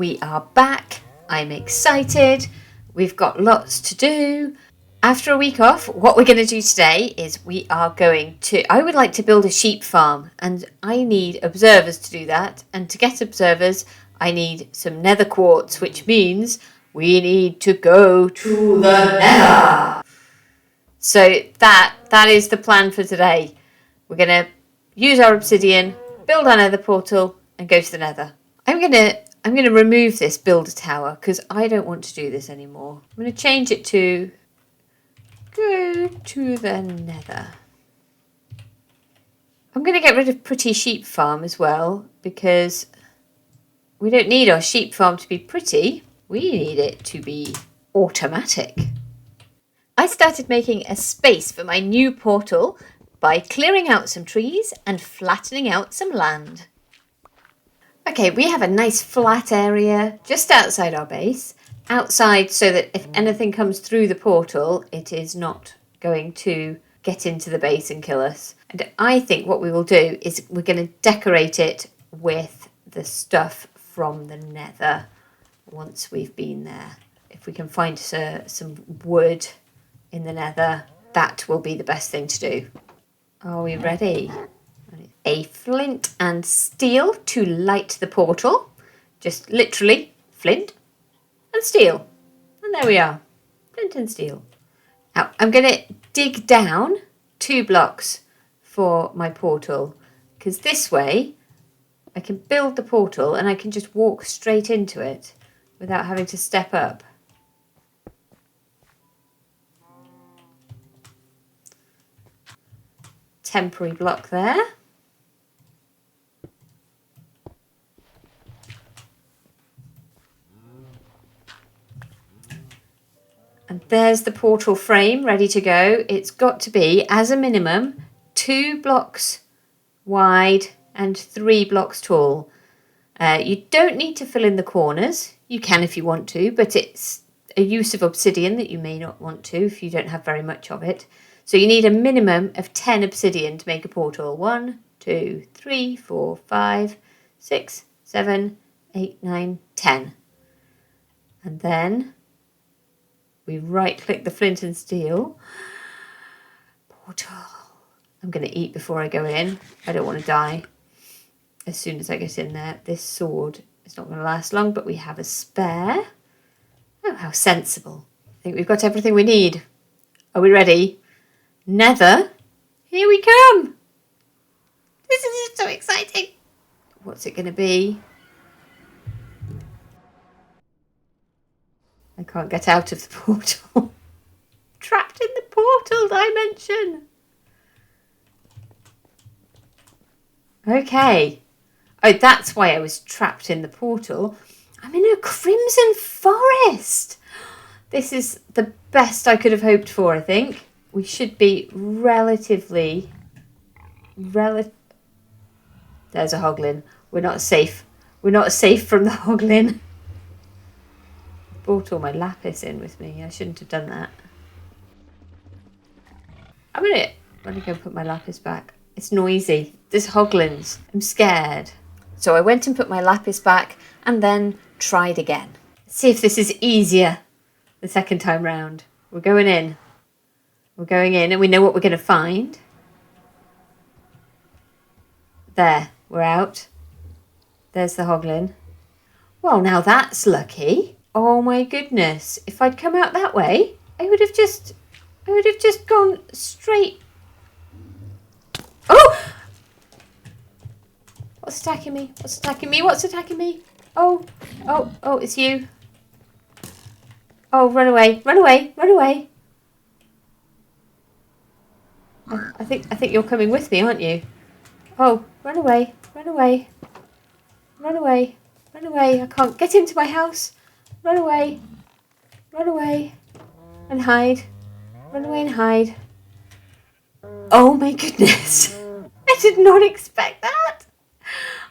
we are back. I'm excited. We've got lots to do. After a week off, what we're going to do today is I would like to build a sheep farm, and I need observers to do that. And to get observers, I need some nether quartz, which means we need to go to the nether. So that is the plan for today. We're going to use our obsidian, build our nether portal, and go to the nether. I'm going to remove this builder tower because I don't want to do this anymore. I'm going to change it to go to the nether. I'm going to get rid of pretty sheep farm as well because we don't need our sheep farm to be pretty. We need it to be automatic. I started making a space for my new portal by clearing out some trees and flattening out some land. Okay, we have a nice flat area just outside our base. Outside so that if anything comes through the portal, it is not going to get into the base and kill us. And I think what we will do is we're going to decorate it with the stuff from the nether once we've been there. If we can find some wood in the nether, that will be the best thing to do. Are we ready? A flint and steel to light the portal. Just literally flint and steel. And there we are. Flint and steel. Now I'm going to dig down 2 blocks for my portal, because this way I can build the portal and I can just walk straight into it without having to step up. Temporary block there. And there's the portal frame ready to go. It's got to be, as a minimum, 2 blocks wide and 3 blocks tall. You don't need to fill in the corners. You can if you want to, but it's a use of obsidian that you may not want to if you don't have very much of it. So you need a minimum of 10 obsidian to make a portal. 1, 2, 3, 4, 5, 6, 7, 8, 9, 10. And then we right click the flint and steel. Portal. I'm going to eat before I go in. I don't want to die as soon as I get in there. This sword is not going to last long, but we have a spare. Oh, how sensible. I think we've got everything we need. Are we ready? Nether, here we come. This is so exciting. What's it going to be? I can't get out of the portal. Trapped in the portal dimension. Okay. Oh, that's why I was trapped in the portal. I'm in a crimson forest. This is the best I could have hoped for, I think. We should be relatively... There's a hoglin. We're not safe. We're not safe from the hoglin. Brought all my lapis in with me. I shouldn't have done that. I'm gonna go put my lapis back. It's noisy. There's hoglins. I'm scared. So I went and put my lapis back and then tried again. Let's see if this is easier the second time round. We're going in. We're going in and we know what we're going to find. There, we're out. There's the hoglin. Well, now that's lucky. Oh my goodness. If I'd come out that way, I would have just gone straight. Oh! What's attacking me? What's attacking me? What's attacking me? Oh, it's you. Oh, run away, run away, run away. I think you're coming with me, aren't you? Oh, run away, run away. Run away, run away. I can't get into my house. Run away, run away and hide. Run away and hide. Oh my goodness. I did not expect that.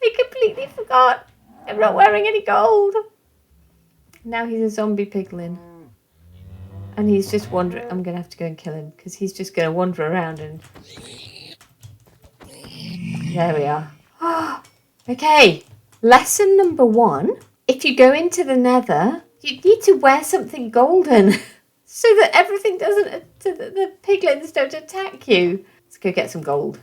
I completely forgot. I'm not wearing any gold. Now he's a zombie piglin. And he's just wandering. I'm going to have to go and kill him because he's just going to wander around and... There we are. Okay. Lesson number 1 if you go into the nether, you need to wear something golden so that everything doesn't, so that the piglins don't attack you. Let's go get some gold.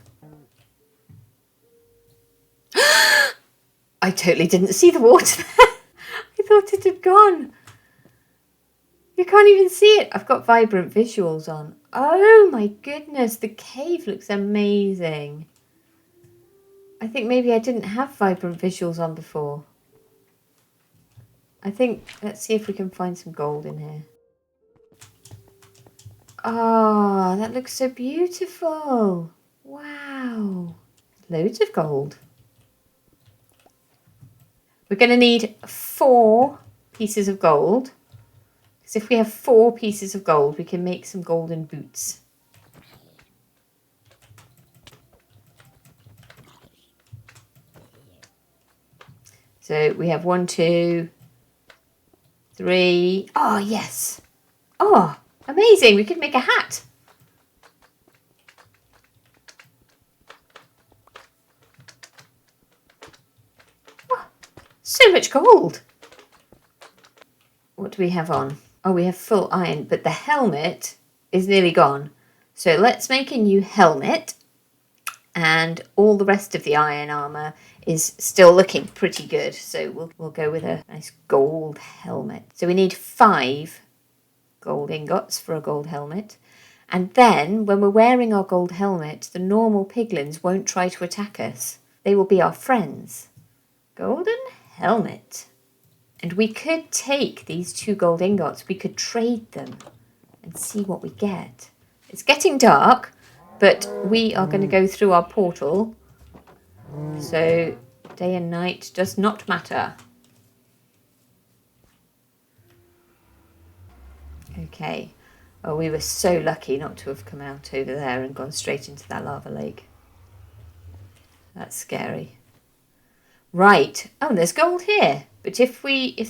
I totally didn't see the water there. I thought it had gone. You can't even see it. I've got vibrant visuals on. Oh my goodness, the cave looks amazing. I think maybe I didn't have vibrant visuals on before. I think, let's see if we can find some gold in here. Oh, that looks so beautiful. Wow. Loads of gold. We're going to need 4 pieces of gold. Because if we have 4 pieces of gold, we can make some golden boots. So we have 1, 2, 3. Oh, yes. Oh, amazing. We could make a hat. Oh, so much gold. What do we have on? Oh, we have full iron, but the helmet is nearly gone. So let's make a new helmet. And all the rest of the iron armour is still looking pretty good. So we'll go with a nice gold helmet. So we need 5 gold ingots for a gold helmet. And then when we're wearing our gold helmet, the normal piglins won't try to attack us. They will be our friends. Golden helmet. And we could take these 2 gold ingots. We could trade them and see what we get. It's getting dark. But we are going to go through our portal, so day and night does not matter. Okay. Oh, we were so lucky not to have come out over there and gone straight into that lava lake. That's scary. Right. Oh, and there's gold here. But if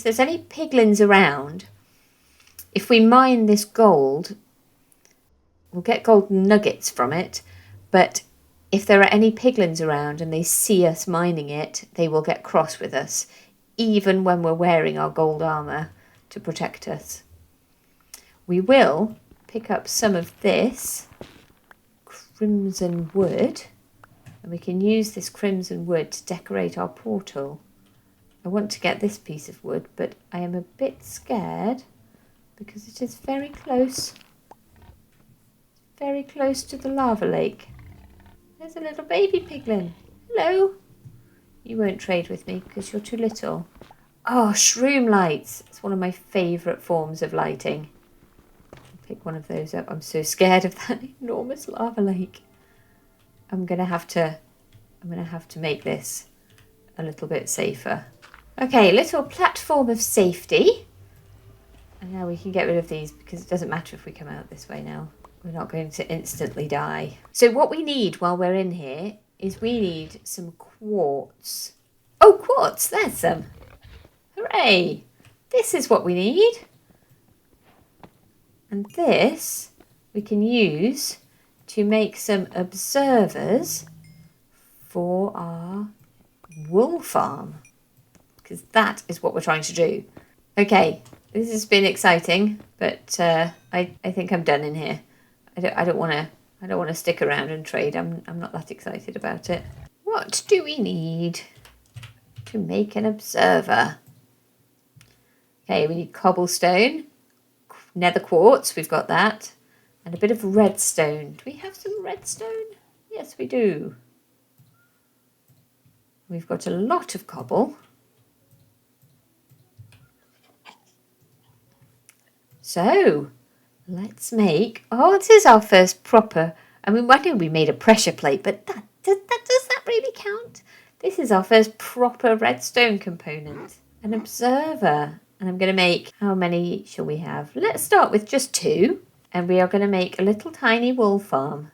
there's any piglins around, if we mine this gold, we'll get golden nuggets from it, but if there are any piglins around and they see us mining it, they will get cross with us, even when we're wearing our gold armour to protect us. We will pick up some of this crimson wood, and we can use this crimson wood to decorate our portal. I want to get this piece of wood, but I am a bit scared because it is very close. Very close to the lava lake. There's a little baby piglin. Hello. You won't trade with me because you're too little. Oh, shroom lights. It's one of my favourite forms of lighting. I'll pick one of those up. I'm so scared of that enormous lava lake. I'm gonna have to make this a little bit safer. Okay, little platform of safety. And now we can get rid of these because it doesn't matter if we come out this way now. We're not going to instantly die. So what we need while we're in here is we need some quartz. Oh, quartz, there's some. Hooray. This is what we need. And this we can use to make some observers for our wool farm. Because that is what we're trying to do. Okay, this has been exciting, but I think I'm done in here. I don't want to stick around and trade. I'm not that excited about it. What do we need to make an observer? Okay, we need cobblestone, nether quartz, we've got that, and a bit of redstone. Do we have some redstone? Yes, we do. We've got a lot of cobble. So let's make, oh, this is our first proper, I mean, I know we made a pressure plate, but does that really count? This is our first proper redstone component, an observer. And I'm going to make, how many shall we have? Let's start with just 2. And we are going to make a little tiny wool farm.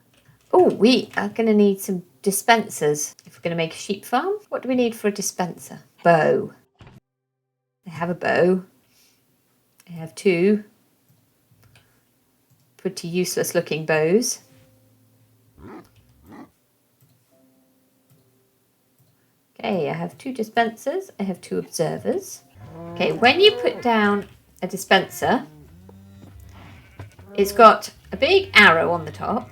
Oh, we are going to need some dispensers. If we're going to make a sheep farm, what do we need for a dispenser? Bow. I have a bow. I have 2 pretty useless looking bows. Okay, I have 2 dispensers. I have 2 observers. Okay, when you put down a dispenser, it's got a big arrow on the top.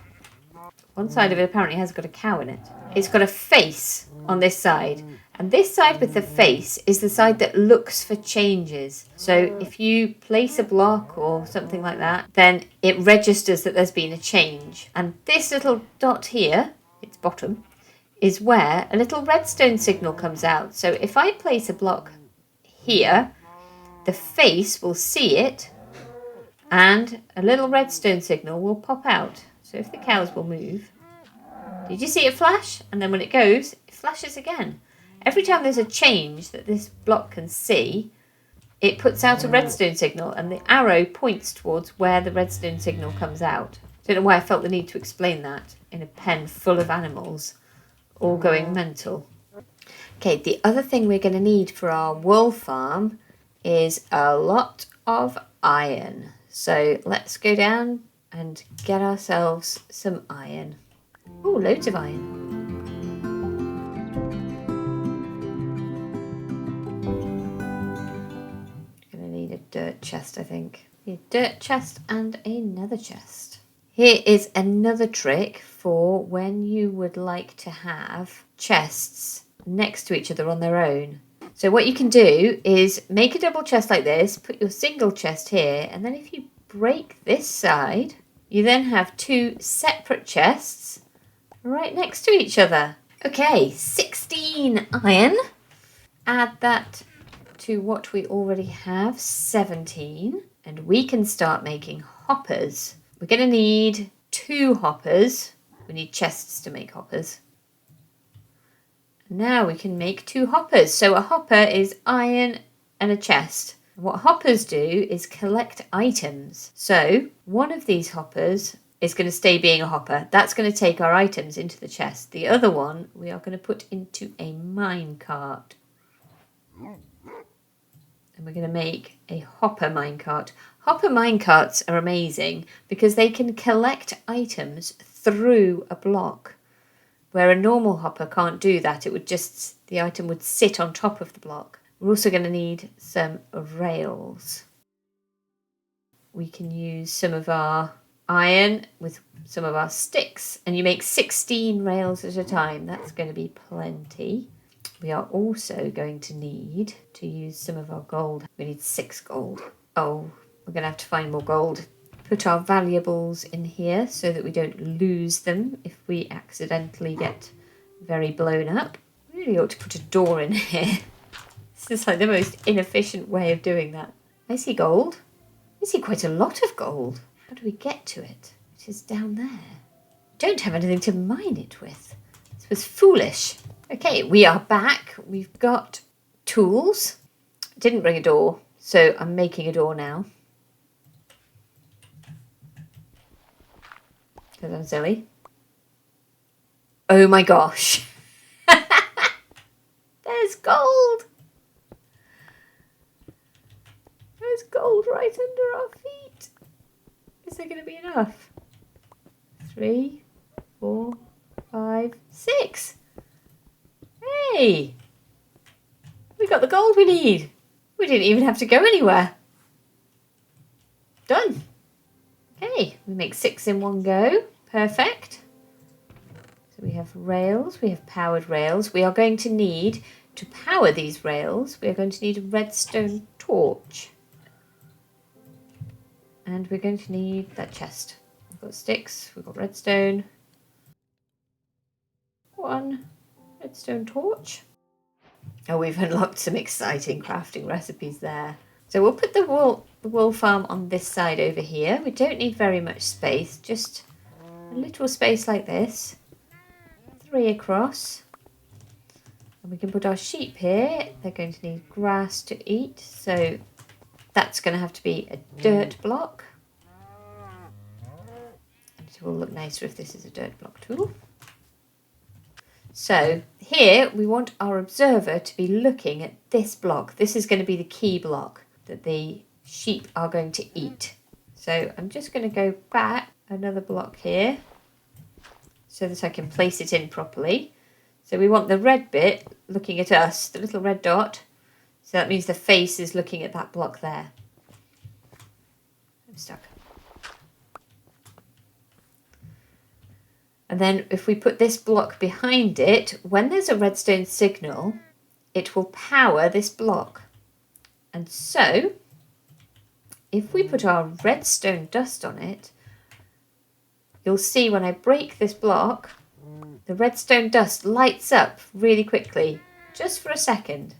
One side of it apparently has got a cow in it. It's got a face on this side. And this side with the face is the side that looks for changes. So if you place a block or something like that, then it registers that there's been a change. And this little dot here, its bottom, is where a little redstone signal comes out. So if I place a block here, the face will see it and a little redstone signal will pop out. So if the cows will move. Did you see it flash? And then when it goes, it flashes again. Every time there's a change that this block can see, it puts out a redstone signal and the arrow points towards where the redstone signal comes out. Don't know why I felt the need to explain that in a pen full of animals all going mental. Okay, the other thing we're going to need for our wool farm is a lot of iron. So let's go down and get ourselves some iron. Oh, loads of iron. Gonna need a dirt chest, I think. A dirt chest and a nether chest. Here is another trick for when you would like to have chests next to each other on their own. So what you can do is make a double chest like this, put your single chest here, and then if you break this side, you then have two separate chests right next to each other. Okay, 16 iron. Add that to what we already have, 17. And we can start making hoppers. We're going to need 2 hoppers. We need chests to make hoppers. Now we can make 2 hoppers. So a hopper is iron and a chest. What hoppers do is collect items. So one of these hoppers is going to stay being a hopper. That's going to take our items into the chest. The other one we are going to put into a mine cart. And we're going to make a hopper minecart. Hopper minecarts are amazing because they can collect items through a block. Where a normal hopper can't do that, it would just, the item would sit on top of the block. We're also going to need some rails. We can use some of our iron with some of our sticks, and you make 16 rails at a time. That's going to be plenty. We are also going to need to use some of our gold. We need 6 gold. Oh, we're going to have to find more gold. Put our valuables in here so that we don't lose them if we accidentally get very blown up. We really ought to put a door in here. This is like the most inefficient way of doing that. I see gold. I see quite a lot of gold. How do we get to it? It is down there. Don't have anything to mine it with. This was foolish. Okay, we are back. We've got tools. I didn't bring a door, so I'm making a door now. Because I'm silly. Oh my gosh. There's gold. There's gold right under our feet. Is there going to be enough? 3, 4, 5, 6. Hey! We got the gold we need. We didn't even have to go anywhere. Done. Okay, we make 6 in one go. Perfect. So we have rails, we have powered rails. We are going to need, to power these rails, we are going to need a redstone torch. And we're going to need that chest. We've got sticks, we've got redstone. 1 redstone torch. Oh, we've unlocked some exciting crafting recipes there. So we'll put the wool farm on this side over here. We don't need very much space, just a little space like this. 3 across. And we can put our sheep here. They're going to need grass to eat, so that's going to have to be a dirt block. It will look nicer if this is a dirt block tool. So here we want our observer to be looking at this block. This is going to be the key block that the sheep are going to eat. So I'm just going to go back another block here so that I can place it in properly. So we want the red bit looking at us, the little red dot. So that means the face is looking at that block there. I'm stuck. And then if we put this block behind it, when there's a redstone signal, it will power this block. And so, if we put our redstone dust on it, you'll see when I break this block, the redstone dust lights up really quickly, just for a second.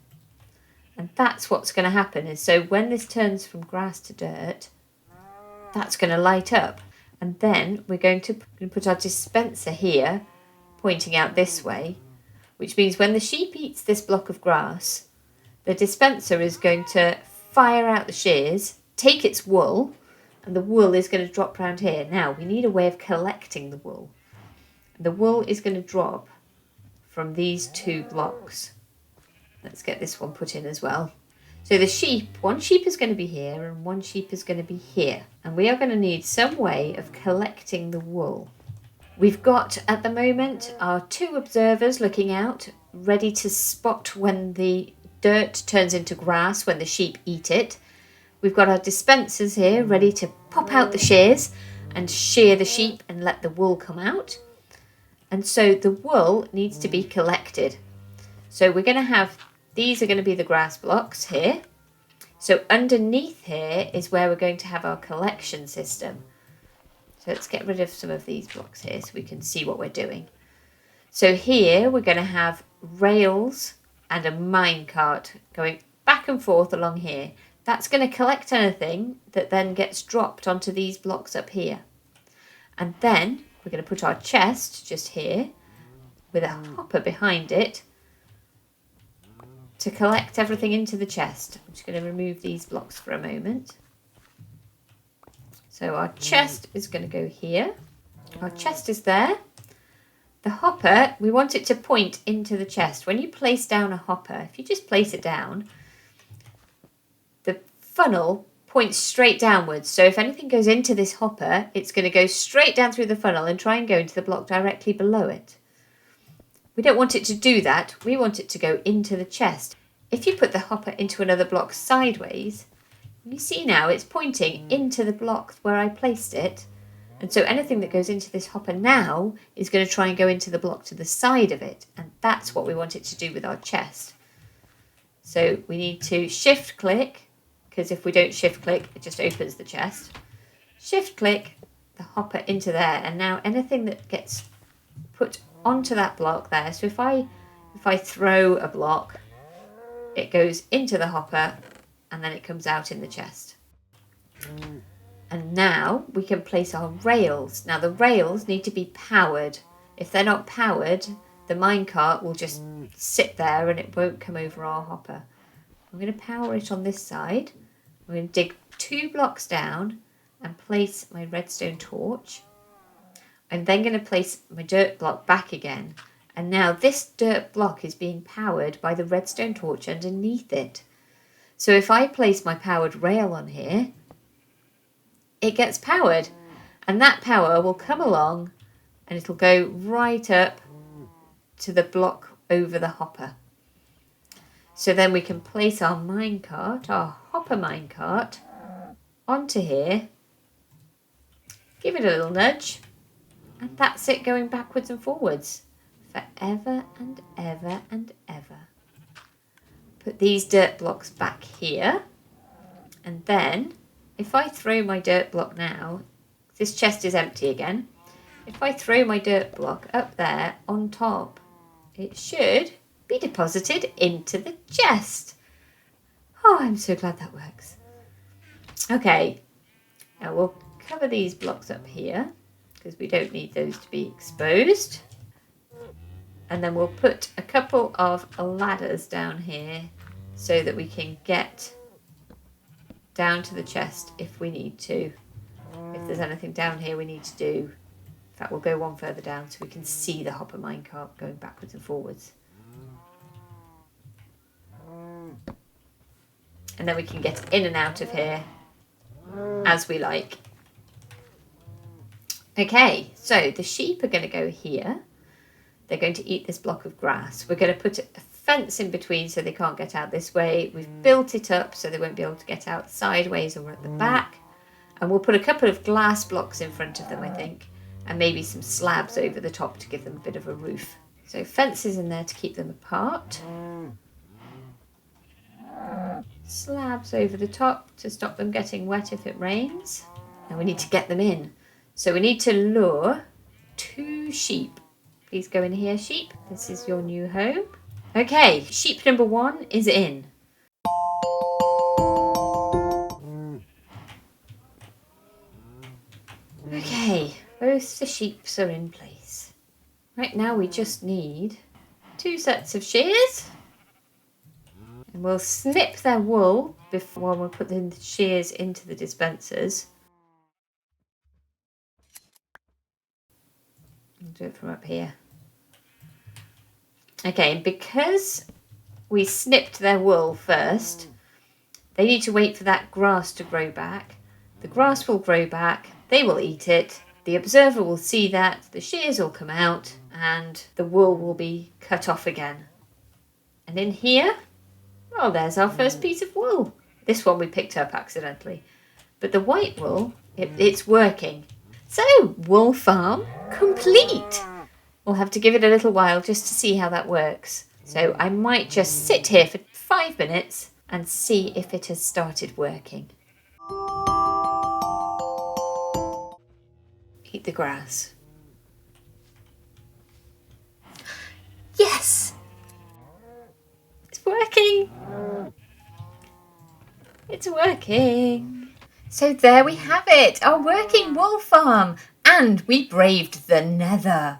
And that's what's going to happen, is so when this turns from grass to dirt, that's going to light up. And then we're going to put our dispenser here, pointing out this way, which means when the sheep eats this block of grass, the dispenser is going to fire out the shears, take its wool, and the wool is going to drop around here. Now, we need a way of collecting the wool. The wool is going to drop from these 2 blocks. Let's get this one put in as well. So the sheep, one sheep is going to be here and one sheep is going to be here. And we are going to need some way of collecting the wool. We've got, at the moment, our 2 observers looking out, ready to spot when the dirt turns into grass, when the sheep eat it. We've got our dispensers here, ready to pop out the shears and shear the sheep and let the wool come out. And so the wool needs to be collected. So we're going to have, these are going to be the grass blocks here. So underneath here is where we're going to have our collection system. So let's get rid of some of these blocks here so we can see what we're doing. So here we're going to have rails and a minecart going back and forth along here. That's going to collect anything that then gets dropped onto these blocks up here. And then we're going to put our chest just here with a hopper behind it to collect everything into the chest. I'm just going to remove these blocks for a moment. So our chest is going to go here. Our chest is there. The hopper, we want it to point into the chest. When you place down a hopper, if you just place it down, the funnel points straight downwards. So if anything goes into this hopper, it's going to go straight down through the funnel and try and go into the block directly below it. We don't want it to do that. We want it to go into the chest. If you put the hopper into another block sideways, you see now it's pointing into the block where I placed it. And so anything that goes into this hopper now is going to try and go into the block to the side of it. And that's what we want it to do with our chest. So we need to shift click, because if we don't shift click, it just opens the chest. Shift click the hopper into there. And now anything that gets put onto that block there. So if I throw a block, it goes into the hopper and then it comes out in the chest. And now we can place our rails. Now the rails need to be powered. If they're not powered, the minecart will just sit there and it won't come over our hopper. I'm going to power it on this side. I'm going to dig 2 blocks down and place my redstone torch. I'm then going to place my dirt block back again. And now this dirt block is being powered by the redstone torch underneath it. So if I place my powered rail on here, it gets powered. And that power will come along and it'll go right up to the block over the hopper. So then we can place our minecart, our hopper minecart, onto here. Give it a little nudge. And that's it, going backwards and forwards. Forever and ever and ever. Put these dirt blocks back here. And then, if I throw my dirt block now, this chest is empty again. If I throw my dirt block up there on top, it should be deposited into the chest. Oh, I'm so glad that works. Okay, now we'll cover these blocks up here because we don't need those to be exposed. And then we'll put a couple of ladders down here so that we can get down to the chest if we need to. If there's anything down here we need to do. In fact, we'll go one further down so we can see the hopper minecart going backwards and forwards. And then we can get in and out of here as we like. Okay, so the sheep are going to go here. They're going to eat this block of grass. We're going to put a fence in between so they can't get out this way. We've built it up so they won't be able to get out sideways or at the back. And we'll put a couple of glass blocks in front of them, I think, and maybe some slabs over the top to give them a bit of a roof. So fences in there to keep them apart. Slabs over the top to stop them getting wet if it rains. And we need to get them in. So we need to lure 2 sheep. Please go in here, sheep. This is your new home. Okay, sheep number 1 is in. Okay, both the sheeps are in place. Right now we just need 2 sets of shears. And we'll snip their wool before we put the shears into the dispensers. I'll do it from up here. Okay, and because we snipped their wool first, they need to wait for that grass to grow back. The grass will grow back, they will eat it, the observer will see that, the shears will come out, and the wool will be cut off again. And in here, well, there's our first piece of wool. This one we picked up accidentally. But the white wool, it's working. So, wool farm complete. We'll have to give it a little while just to see how that works. So I might just sit here for 5 minutes and see if it has started working. Eat the grass. Yes! It's working! It's working! So there we have it, our working wool farm! And we braved the nether.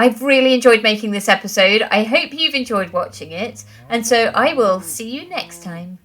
I've really enjoyed making this episode. I hope you've enjoyed watching it. And so I will see you next time.